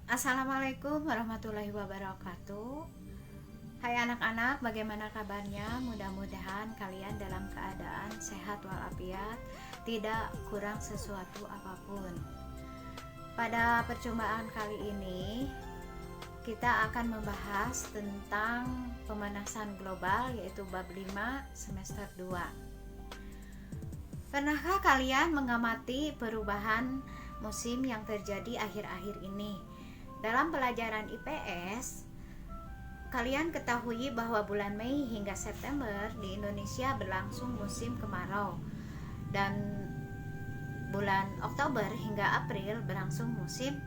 Assalamualaikum warahmatullahi wabarakatuh. Hai anak-anak, bagaimana kabarnya? Mudah-mudahan kalian dalam keadaan sehat walafiat, tidak kurang sesuatu apapun. Pada percobaan kali ini, kita akan membahas tentang pemanasan global, yaitu bab 5 semester 2. Pernahkah kalian mengamati perubahan musim yang terjadi akhir-akhir ini? Dalam pelajaran IPS, kalian ketahui bahwa bulan Mei hingga September di Indonesia berlangsung musim kemarau, dan bulan Oktober hingga April berlangsung musim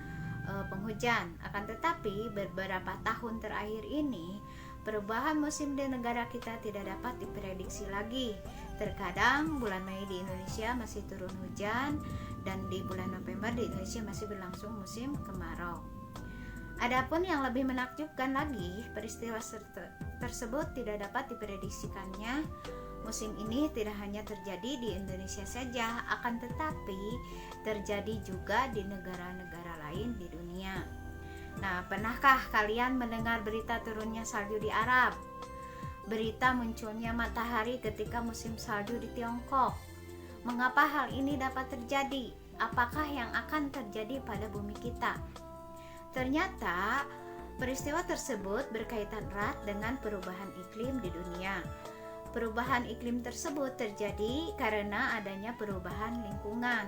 penghujan. Akan tetapi beberapa tahun terakhir ini perubahan musim di negara kita tidak dapat diprediksi lagi. Terkadang bulan Mei di Indonesia masih turun hujan, dan di bulan November di Indonesia masih berlangsung musim kemarau. Adapun yang lebih menakjubkan lagi, peristiwa tersebut tidak dapat diprediksikannya. Musim ini tidak hanya terjadi di Indonesia saja, akan tetapi terjadi juga di negara-negara lain di dunia. Nah, pernahkah kalian mendengar berita turunnya salju di Arab? Berita munculnya matahari ketika musim salju di Tiongkok. Mengapa hal ini dapat terjadi? Apakah yang akan terjadi pada bumi kita? Ternyata peristiwa tersebut berkaitan erat dengan perubahan iklim di dunia. Perubahan iklim tersebut terjadi karena adanya perubahan lingkungan.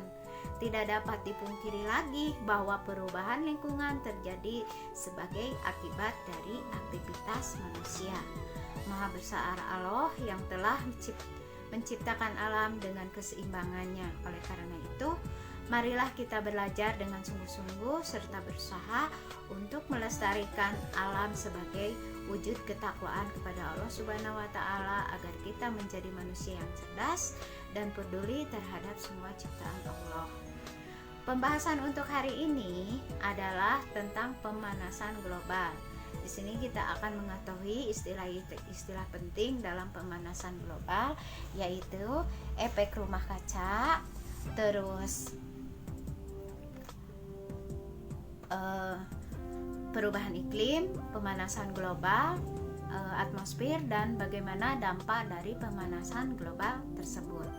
Tidak dapat dipungkiri lagi bahwa perubahan lingkungan terjadi sebagai akibat dari aktivitas manusia. Maha Besar Allah yang telah menciptakan alam dengan keseimbangannya. Oleh karena itu, marilah kita belajar dengan sungguh-sungguh serta berusaha untuk melestarikan alam sebagai wujud ketakwaan kepada Allah Subhanahu wa taala, agar kita menjadi manusia yang cerdas dan peduli terhadap semua ciptaan Allah. Pembahasan untuk hari ini adalah tentang pemanasan global. Di sini kita akan mengetahui istilah-istilah penting dalam pemanasan global, yaitu efek rumah kaca, terus perubahan iklim, pemanasan global, atmosfer, dan bagaimana dampak dari pemanasan global tersebut.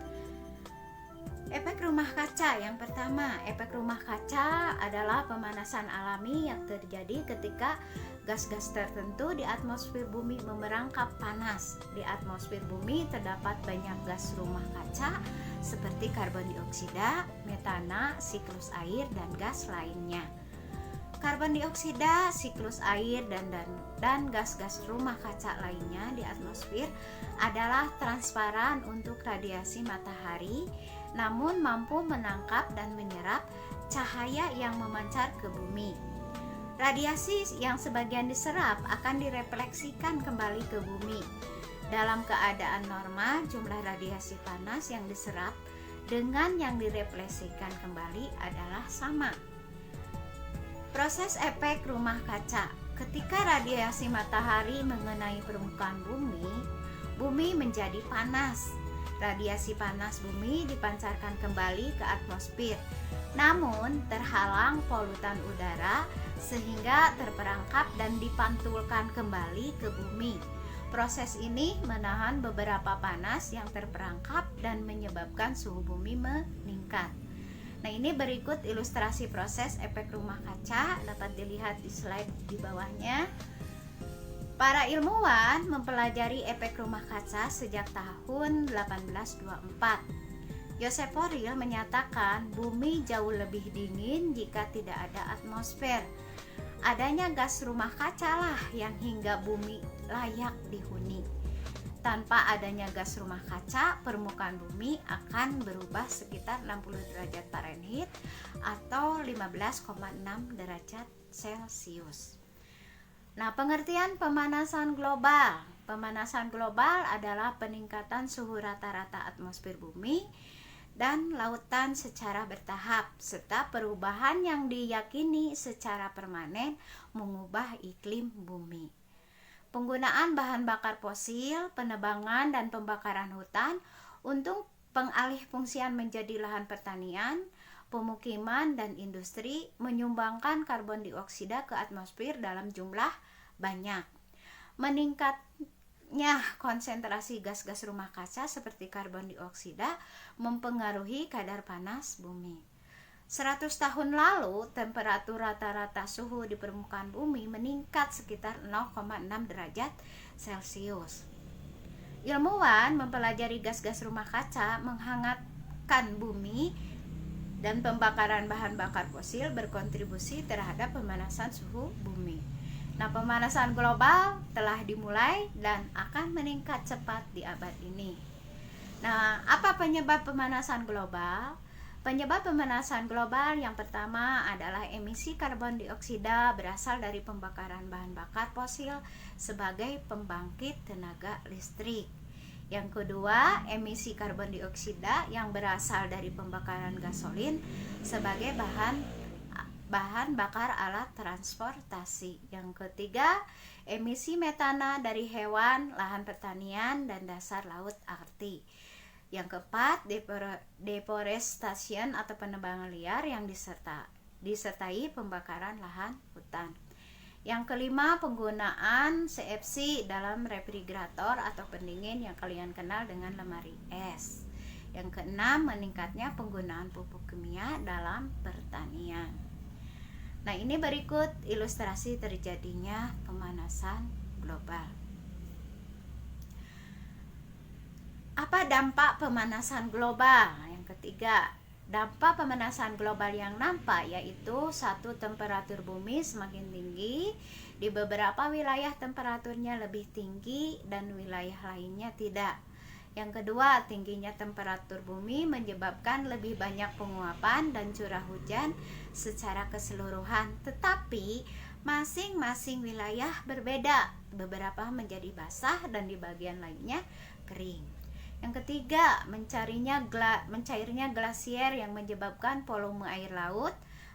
Efek rumah kaca yang pertama, efek rumah kaca adalah pemanasan alami yang terjadi ketika gas-gas tertentu di atmosfer bumi memerangkap panas. Di atmosfer bumi terdapat banyak gas rumah kaca seperti karbon dioksida, metana, siklus air, dan gas lainnya. Karbon dioksida, siklus air, dan gas-gas rumah kaca lainnya di atmosfer adalah transparan untuk radiasi matahari, namun mampu menangkap dan menyerap cahaya yang memancar ke bumi. Radiasi yang sebagian diserap akan direfleksikan kembali ke bumi. Dalam keadaan normal, jumlah radiasi panas yang diserap dengan yang direfleksikan kembali adalah sama. Proses efek rumah kaca. Ketika radiasi matahari mengenai permukaan bumi, bumi menjadi panas. Radiasi panas bumi dipancarkan kembali ke atmosfer, namun terhalang polutan udara sehingga terperangkap dan dipantulkan kembali ke bumi. Proses ini menahan beberapa panas yang terperangkap dan menyebabkan suhu bumi meningkat. Nah, ini berikut ilustrasi proses efek rumah kaca, dapat dilihat di slide di bawahnya. Para ilmuwan mempelajari efek rumah kaca sejak tahun 1824. Joseph Forel menyatakan bumi jauh lebih dingin jika tidak ada atmosfer. Adanya gas rumah kaca lah yang hingga bumi layak dihuni. Tanpa adanya gas rumah kaca, permukaan bumi akan berubah sekitar 60 derajat Fahrenheit atau 15,6 derajat Celcius. Nah, pengertian pemanasan global. Pemanasan global adalah peningkatan suhu rata-rata atmosfer bumi dan lautan secara bertahap, serta perubahan yang diyakini secara permanen mengubah iklim bumi. Penggunaan bahan bakar fosil, penebangan dan pembakaran hutan untuk pengalihfungsian menjadi lahan pertanian, pemukiman dan industri menyumbangkan karbon dioksida ke atmosfer dalam jumlah banyak. Meningkatnya konsentrasi gas-gas rumah kaca seperti karbon dioksida mempengaruhi kadar panas bumi. 100 tahun lalu, temperatur rata-rata suhu di permukaan bumi meningkat sekitar 0,6 derajat Celcius. Ilmuwan mempelajari gas-gas rumah kaca menghangatkan bumi dan pembakaran bahan bakar fosil berkontribusi terhadap pemanasan suhu bumi. Nah, pemanasan global telah dimulai dan akan meningkat cepat di abad ini. Nah, apa penyebab pemanasan global? Penyebab pemanasan global yang pertama adalah emisi karbon dioksida berasal dari pembakaran bahan bakar fosil sebagai pembangkit tenaga listrik. Yang kedua, emisi karbon dioksida yang berasal dari pembakaran gasolin sebagai bahan bakar alat transportasi. Yang ketiga, emisi metana dari hewan, lahan pertanian, dan dasar laut arti. Yang keempat, deforestation atau penebangan liar yang disertai pembakaran lahan hutan. Yang kelima, penggunaan CFC dalam refrigerator atau pendingin yang kalian kenal dengan lemari es. Yang keenam, meningkatnya penggunaan pupuk kimia dalam pertanian. Nah, ini berikut ilustrasi terjadinya pemanasan global. Apa dampak pemanasan global? Yang ketiga, dampak pemanasan global yang nampak yaitu satu, temperatur bumi semakin tinggi. Di beberapa wilayah temperaturnya lebih tinggi dan wilayah lainnya tidak. Yang kedua, tingginya temperatur bumi menyebabkan lebih banyak penguapan dan curah hujan secara keseluruhan. Tetapi masing-masing wilayah berbeda. Beberapa menjadi basah dan di bagian lainnya kering. Yang ketiga, mencairnya glasier yang menyebabkan volume air laut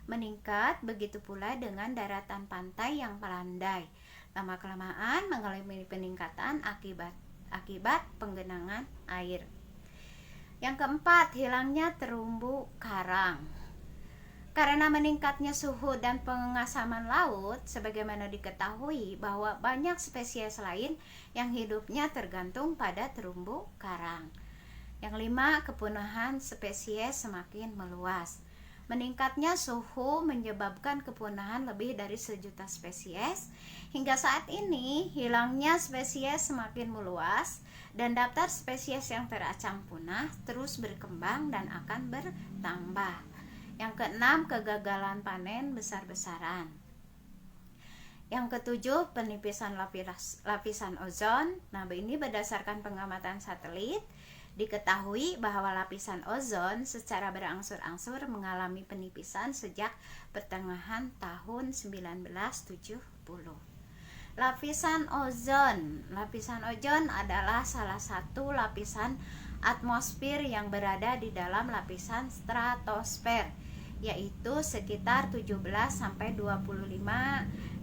meningkat, begitu pula dengan daratan pantai yang melandai. Lama-kelamaan mengalami peningkatan akibat penggenangan air. Yang keempat, hilangnya terumbu karang. Karena meningkatnya suhu dan pengasaman laut, sebagaimana diketahui bahwa banyak spesies lain yang hidupnya tergantung pada terumbu karang. Yang lima, kepunahan spesies semakin meluas. Meningkatnya suhu menyebabkan kepunahan lebih dari 1 juta spesies. Hingga saat ini, hilangnya spesies semakin meluas dan daftar spesies yang terancam punah terus berkembang dan akan bertambah. Yang keenam, kegagalan panen besar-besaran. Yang ketujuh, penipisan lapisan ozon. Nah, ini berdasarkan pengamatan satelit, diketahui bahwa lapisan ozon secara berangsur-angsur mengalami penipisan sejak pertengahan tahun 1970. Lapisan ozon adalah salah satu lapisan atmosfer yang berada di dalam lapisan stratosfer, yaitu sekitar 17-25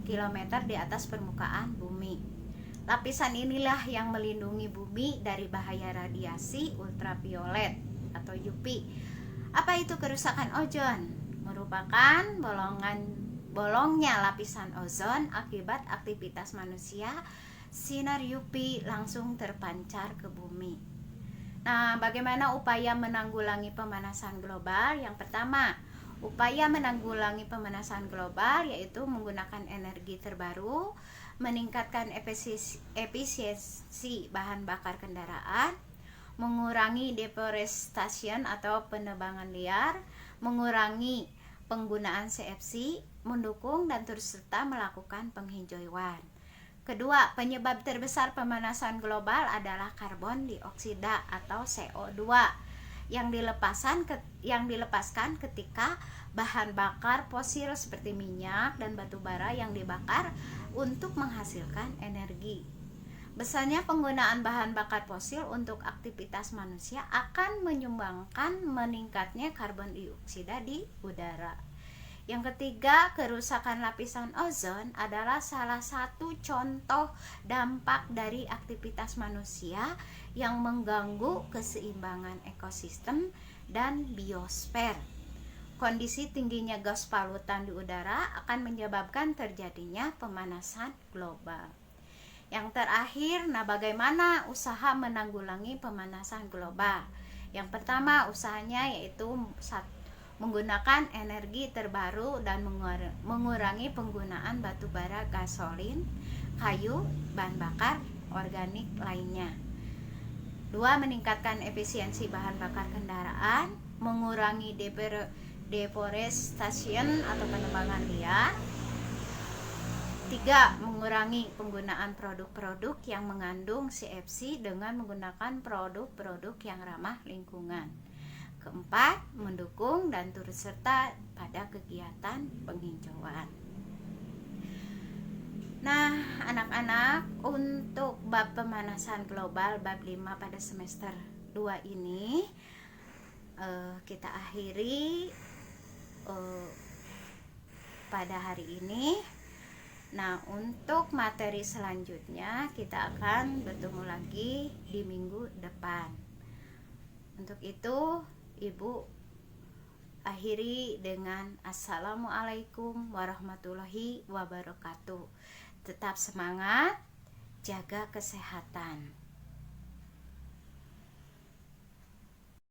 km di atas permukaan bumi. Lapisan inilah yang melindungi bumi dari bahaya radiasi ultraviolet atau UV. Apa itu kerusakan ozon? Merupakan bolongnya lapisan ozon akibat aktivitas manusia. Sinar UV langsung terpancar ke bumi. Nah, bagaimana upaya menanggulangi pemanasan global? Yang pertama, upaya menanggulangi pemanasan global yaitu menggunakan energi terbaru, meningkatkan efisiensi bahan bakar kendaraan, mengurangi deforestation atau penebangan liar, mengurangi penggunaan CFC, mendukung dan turut serta melakukan penghijauan. Kedua, penyebab terbesar pemanasan global adalah karbon dioksida atau CO2 yang dilepaskan ketika bahan bakar fosil seperti minyak dan batu bara yang dibakar untuk menghasilkan energi. Besarnya penggunaan bahan bakar fosil untuk aktivitas manusia akan menyumbangkan meningkatnya karbon dioksida di udara. Yang ketiga, kerusakan lapisan ozon adalah salah satu contoh dampak dari aktivitas manusia yang mengganggu keseimbangan ekosistem dan biosfer. kondisi tingginya gas polutan di udara akan menyebabkan terjadinya pemanasan global. Yang terakhir, bagaimana usaha menanggulangi pemanasan global? Yang pertama usahanya yaitu menggunakan energi terbaru dan mengurangi penggunaan batu bara, gasolin, kayu, bahan bakar organik lainnya. 2. Meningkatkan efisiensi bahan bakar kendaraan, mengurangi deforestation atau penebangan liar. 3. Mengurangi penggunaan produk-produk yang mengandung CFC dengan menggunakan produk-produk yang ramah lingkungan. 4. Mendukung dan turut serta pada kegiatan penghijauan. Nah, anak-anak, untuk bab pemanasan global bab 5 pada semester 2 ini kita akhiri pada hari ini. Nah, untuk materi selanjutnya kita akan bertemu lagi di minggu depan. Untuk itu, Ibu akhiri dengan Assalamualaikum warahmatullahi wabarakatuh. Tetap semangat, jaga kesehatan.